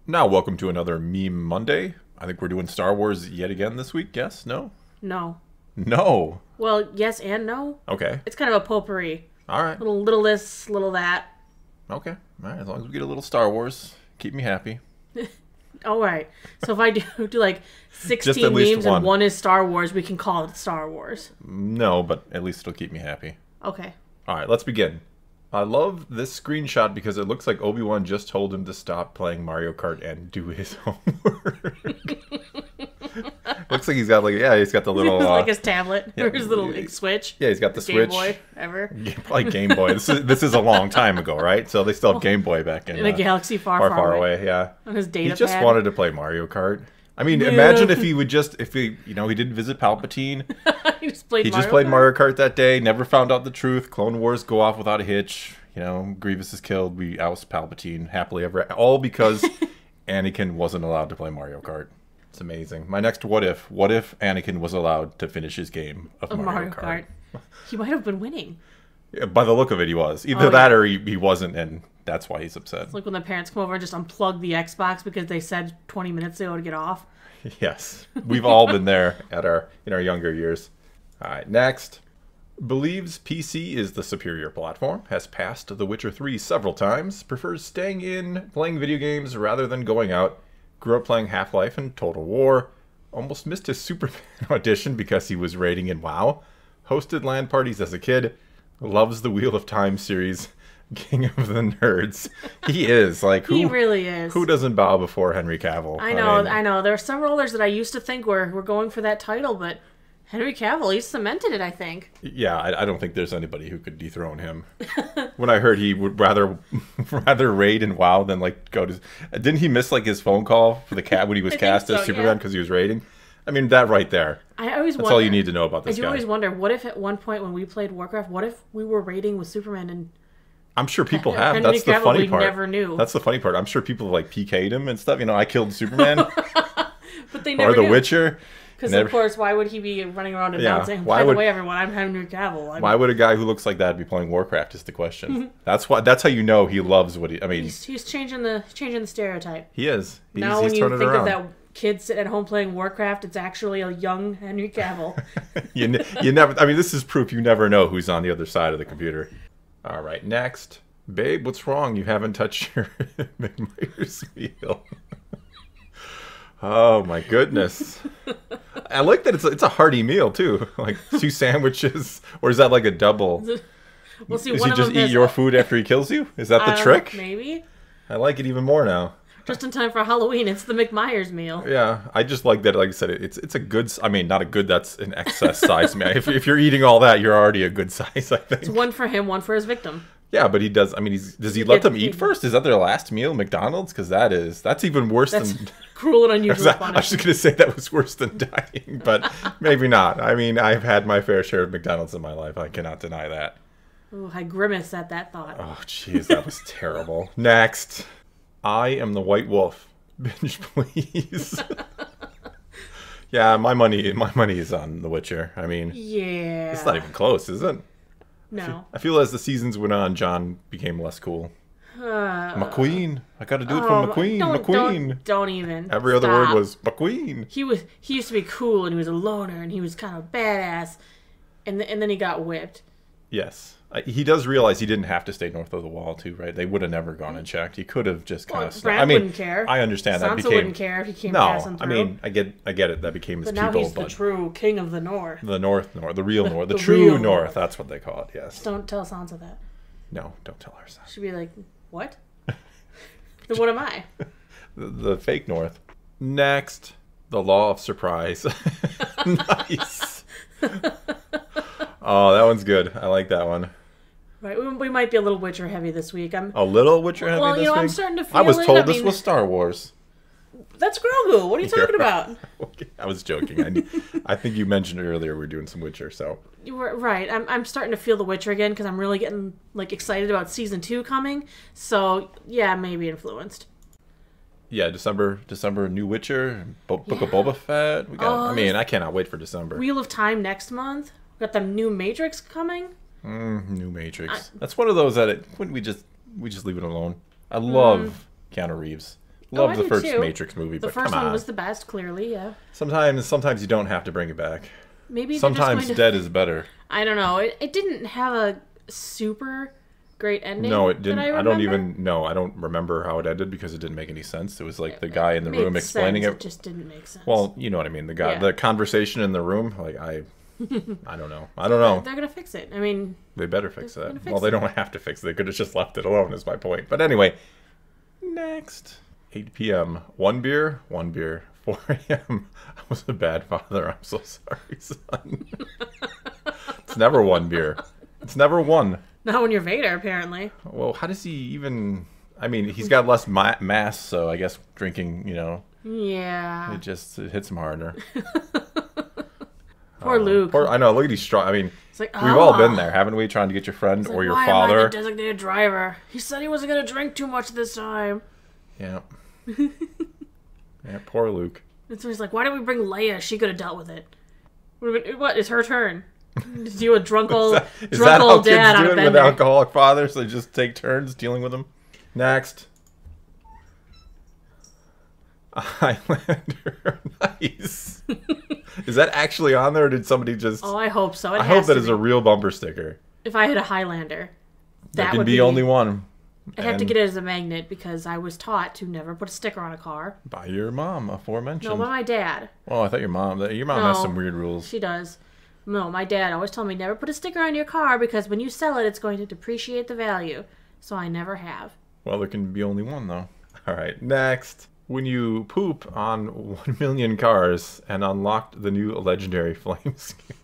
Now, welcome to another Meme Monday. I think we're doing Star Wars yet again this week. Yes? No? No. No. Well, yes and no. Okay. It's kind of a potpourri. All right. Little this, little that. Okay. All right. As long as we get a little Star Wars, keep me happy. All right. So if I do like 16 memes and one is Star Wars, we can call it Star Wars. No, but at least it'll keep me happy. Okay. All right. Let's begin. I love this screenshot because it looks like Obi-Wan just told him to stop playing Mario Kart and do his homework. Looks like he's got he's got the little like his tablet or his little Switch. Yeah, he's got the Switch. Game Boy ever. Probably Game Boy. This is a long time ago, right? So they still have Game Boy back in a galaxy far away. Yeah. On his data He just pad. wanted to play Mario Kart. I mean, imagine if he he didn't visit Palpatine. he just played Mario Kart that day, never found out the truth. Clone Wars go off without a hitch. Grievous is killed. We oust Palpatine happily ever. All because Anakin wasn't allowed to play Mario Kart. It's amazing. My next what if Anakin was allowed to finish his game of Mario Kart? He might have been winning. Yeah, by the look of it, he was. Either that or he wasn't, and that's why he's upset. It's like when the parents come over and just unplug the Xbox because they said 20 minutes ago to get off. Yes. We've all been there in our younger years. All right, next. Believes PC is the superior platform, has passed The Witcher 3 several times, prefers staying in, playing video games rather than going out, grew up playing Half-Life and Total War, almost missed his Superman audition because he was raiding in WoW, hosted LAN parties as a kid, loves the Wheel of Time series, king of the nerds. He is. He really is. Who doesn't bow before Henry Cavill? I know. There are several others that I used to think were going for that title, but Henry Cavill, he's cemented it, I think. Yeah, I don't think there's anybody who could dethrone him. When I heard he would rather raid in WoW than go to... Didn't he miss his phone call for the cat when he was cast as Superman because he was raiding? I mean, that right there. That's all you need to know about this guy. I do always wonder, what if at one point when we played Warcraft, what if we were raiding with Superman and... I'm sure people have. Henry That's the Cavill, funny we part. Never knew. That's the funny part. I'm sure people PK'd him and stuff. I killed Superman. But they never Or The knew. Witcher. Because, of course, why would he be running around and saying, by the way, everyone, I'm Henry Cavill. Why would a guy who looks like that be playing Warcraft is the question. That's how you know he loves what he... I mean... He's changing the stereotype. He is. Now when you think of that kid sitting at home playing Warcraft, it's actually a young Henry Cavill. you never... I mean, this is proof you never know who's on the other side of the computer. All right, next. Babe, what's wrong? You haven't touched your McMyers meal. Oh my goodness! I like that it's a hearty meal too, 2 sandwiches, or is that a double? Well, see, does he just eat your food after he kills you? Is that the trick? Maybe. I like it even more now. Just in time for Halloween, it's the McMyers meal. Yeah, I just like that. Like I said, it's a good. I mean, not a good. That's an excess size meal. If you're eating all that, you're already a good size. I think. It's one for him, one for his victim. Yeah, but he does. I mean, does he let them eat first? Is that their last meal, McDonald's? Because that's even worse than cruel and unusual punishment. I was just gonna say that was worse than dying, but maybe not. I mean, I've had my fair share of McDonald's in my life. I cannot deny that. Oh, I grimace at that thought. Oh, jeez, that was terrible. Next, I am the White Wolf. Binge, please. Yeah, my money is on The Witcher. I mean, yeah, it's not even close, is it? No. I feel as the seasons went on, John became less cool. McQueen. I got to do it for McQueen. McQueen. Don't even. Every other word was McQueen. He used to be cool, and he was a loner, and he was kind of badass, and then he got whipped. Yes. He does realize he didn't have to stay north of the wall, too, right? They would have never gone and checked. He could have just kind of... Brad wouldn't care. I understand that Sansa wouldn't care if he came passing through. I mean, I get it. That became his people. But now he's the true king of the North. The North, the real North. The true North. That's what they call it, yes. Don't tell Sansa that. No, don't tell her, Sansa. She'd be like, what? Then what am I? The fake North. Next, the Law of Surprise. Nice. Oh, that one's good. I like that one. Right, we might be a little Witcher heavy this week. A little Witcher heavy this week? I'm starting to feel I was told this was Star Wars. That's Grogu. What are you talking about? Okay, I was joking. I think you mentioned earlier we're doing some Witcher, so... You were right. I'm starting to feel The Witcher again because I'm really getting excited about season 2 coming. So, yeah, maybe influenced. Yeah, December, new Witcher, Book of Boba Fett. We got. I mean, I cannot wait for December. Wheel of Time next month. We got the new Matrix coming. New Matrix. That's one of those that wouldn't we just leave it alone. I love Keanu Reeves. Love I the do first too. Matrix movie, The but first come one on. was the best, clearly, yeah. Sometimes you don't have to bring it back. Maybe Sometimes dead is better. I don't know. It didn't have a super great ending. No, it didn't. That I don't even know. I don't remember how it ended because it didn't make any sense. It was like the guy in the room explaining it. It just didn't make sense. Well, you know what I mean. The conversation in the room. Like I don't know. I don't know. They're gonna fix it. I mean, They better fix that. fix Well, they don't have to fix it. They could have just left it alone. Is my point. But anyway, next 8 p.m. One beer. 4 a.m. I was a bad father. I'm so sorry, son. It's never one beer. It's never one. not when you're Vader, apparently. Well, how does he even... I mean, he's got less mass, so I guess drinking, Yeah. it hits him harder. Poor Luke. I know, look at these strong... I mean, It's like, we've all been there, haven't we? Trying to get your friend or your why father. am I the designated driver? He said he wasn't going to drink too much this time. Yeah. Yeah, poor Luke. And so he's like, why didn't we bring Leia? She could have dealt with it. What? It's her turn. To deal with drunk old, Is that how kids dad do on it a with bender. alcoholic fathers? They just take turns dealing with them? Next. Highlander. Nice. Is that actually on there, or did somebody just... Oh, I hope so. I hope that is a real bumper sticker. If I had a Highlander, There that can would be only one. I have to And get it as a magnet because I was taught to never put a sticker on a car. by your mom, aforementioned. No, by my dad. Oh, I thought your mom has No, some weird rules. She does. No, my dad always told me never put a sticker on your car because when you sell it, it's going to depreciate the value. So I never have. Well, there can be only one, though. All right, next. When you poop on 1 million cars and unlocked the new legendary flame skin.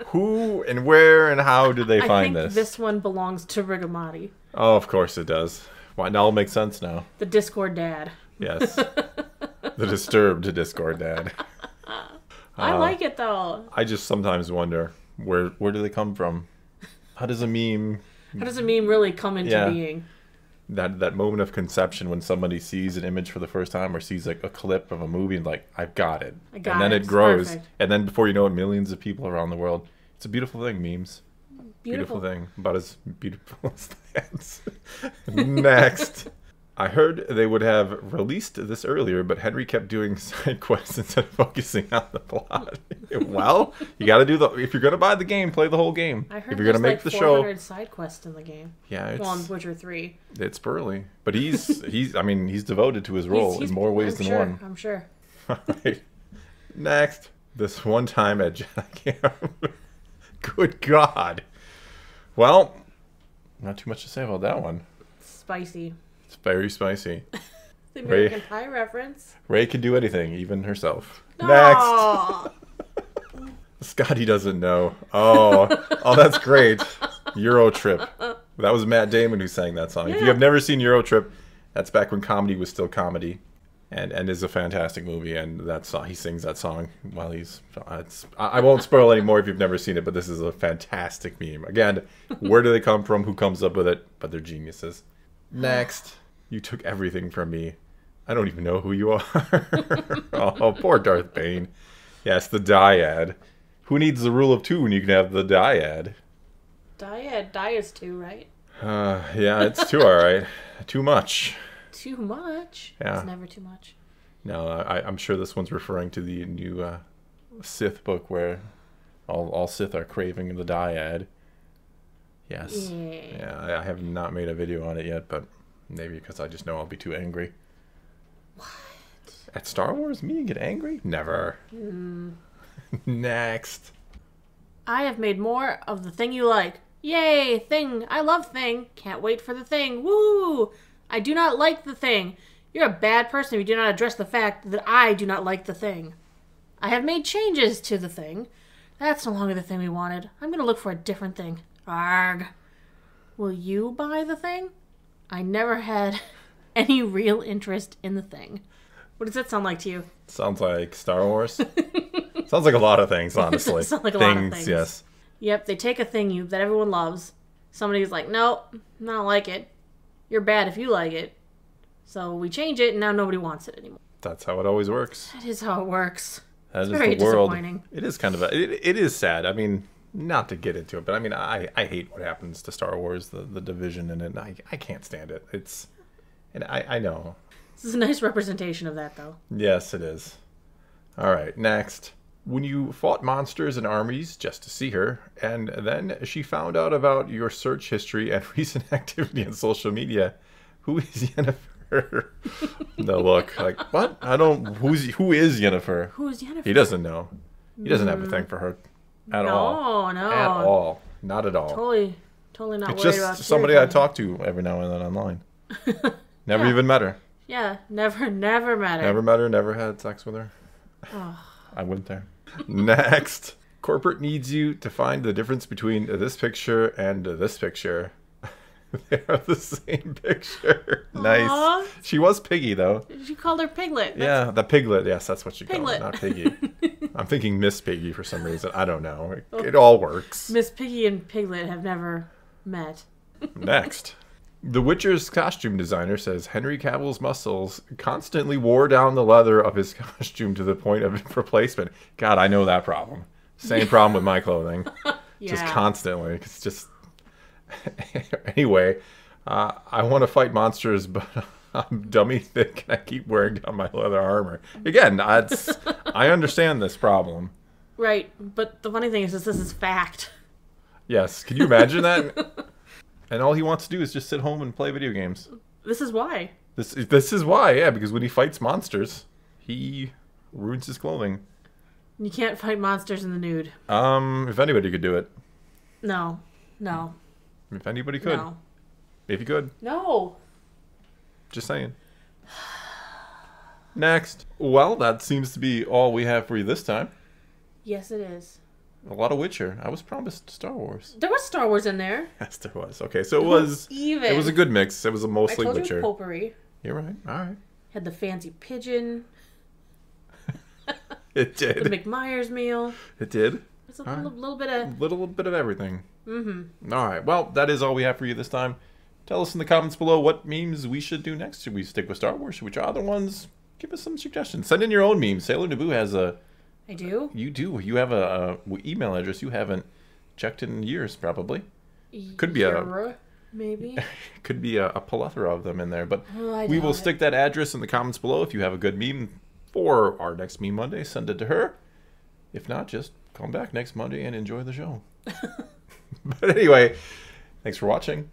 Who and where and how did they I find think this? this one belongs to Rigamati, Oh, of course it does. Why, now it'll make sense now. the Discord dad. Yes. The disturbed Discord dad. I like it though. I just sometimes wonder, where do they come from? How does a meme... How does a meme really come into Yeah. being? That moment of conception when somebody sees an image for the first time or sees like a clip of a movie and like, I've got it. I got and then it. it It's grows. perfect. And then before you know it, millions of people around the world. It's a beautiful thing, memes. Beautiful. Thing. About as beautiful as that. Next. I heard they would have released this earlier, but Henry kept doing side quests instead of focusing on the plot. Well, you got to do if you're going to buy the game, play the whole game. I heard if you're going to make like the 400 show, side quests in the game. yeah, it's Well, on Witcher 3. it's burly, but he's devoted to his role in more ways than one. I'm sure. Right. Next, this one time at Jedi Camp. Good God. Well, not too much to say about that one. Spicy. It's very spicy. The American Pie reference. Ray can do anything, even herself. Next. Aw. Scotty doesn't know. Oh, that's great. Euro Trip. That was Matt Damon who sang that song. If you have never seen Euro Trip, that's back when comedy was still comedy, and is a fantastic movie. And that song, he sings that song while he's. I won't spoil anymore if you've never seen it, but this is a fantastic meme. Again, where do they come from? Who comes up with it? But they're geniuses. Next, you took everything from me. I don't even know who you are. Oh, poor Darth Bane. Yes, the dyad. Who needs the rule of two when you can have the dyad? Dyad. Die is 2, right? Yeah, it's two, all right. Too much. Too much? Yeah. It's never too much. No, I'm sure this one's referring to the new Sith book where all Sith are craving the dyad. Yes. Yeah, I have not made a video on it yet, but maybe because I just know I'll be too angry. What? At Star Wars, me get angry? Never. Next. I have made more of the thing you like. Yay, thing. I love thing. Can't wait for the thing. Woo! I do not like the thing. You're a bad person if you do not address the fact that I do not like the thing. I have made changes to the thing. That's no longer the thing we wanted. I'm going to look for a different thing. Arg. Will you buy the thing? I never had any real interest in the thing. What does that sound like to you? Sounds like Star Wars. Sounds like a lot of things, honestly. Sounds like a lot of things. Yes. Yep, they take a thing that everyone loves. Somebody's like, nope, I don't like it. You're bad if you like it. So we change it, and now nobody wants it anymore. That's how it always works. That is how it works. That is very the world. disappointing. It is kind of it is sad. I mean, not to get into it, but I mean, I hate what happens to Star Wars, the division in it. I can't stand it. It's And I know. This is a nice representation of that, though. Yes, it is. All right, next. When you fought monsters and armies just to see her, and then she found out about your search history and recent activity on social media, who is Yennefer? The look, like, what? Who is Yennefer? Who's Yennefer? He doesn't know. He doesn't have a thing for her at all. No. At all. Not at all. Totally not It's worried about just somebody I Tyrion. talk to every now and then online. Never even met her. Yeah, never met her. Never met her, never had sex with her. Oh. I went there. Next. Corporate needs you to find the difference between this picture and this picture. They are the same picture. Nice. Aw. She was Piggy, though. She called her Piglet. Yeah, the Piglet. Yes, that's what she called it, Piglet. not Piggy. I'm thinking Miss Piggy for some reason. I don't know. It all works. Miss Piggy and Piglet have never met. Next. The Witcher's costume designer says Henry Cavill's muscles constantly wore down the leather of his costume to the point of replacement. God, I know that problem. Same problem with my clothing. Just Yeah. constantly. It's just... Anyway, I want to fight monsters, but I'm dummy thick and I keep wearing down my leather armor. Again, I understand this problem. Right, but the funny thing is this is fact. Yes, can you imagine that? And all he wants to do is just sit home and play video games. This is why. This is why, yeah, because when he fights monsters, he ruins his clothing. You can't fight monsters in the nude. If anybody could do it. No. If anybody could. No. If you could. No. Just saying. Next. Well, that seems to be all we have for you this time. Yes, it is. A lot of Witcher. I was promised Star Wars. There was Star Wars in there. Yes, there was. Okay, so it was Even. It was a good mix. It was a I mostly told Witcher. you it was potpourri. You're right. All right. Had the fancy pigeon. It The did. McMyers meal. It did. It's a little bit of... Little bit of everything. Mm-hmm. All right. Well, that is all we have for you this time. Tell us in the comments below what memes we should do next. Should we stick with Star Wars? Should we try other ones? Give us some suggestions. Send in your own memes. Sailor Naboo has a... I do? You do. You have a email address you haven't checked in years, probably. Could be maybe. Could be a plethora of them in there. But Oh, I we will doubt it. stick that address in the comments below. If you have a good meme for our next Meme Monday, send it to her. If not, just come back next Monday and enjoy the show. But anyway, thanks for watching.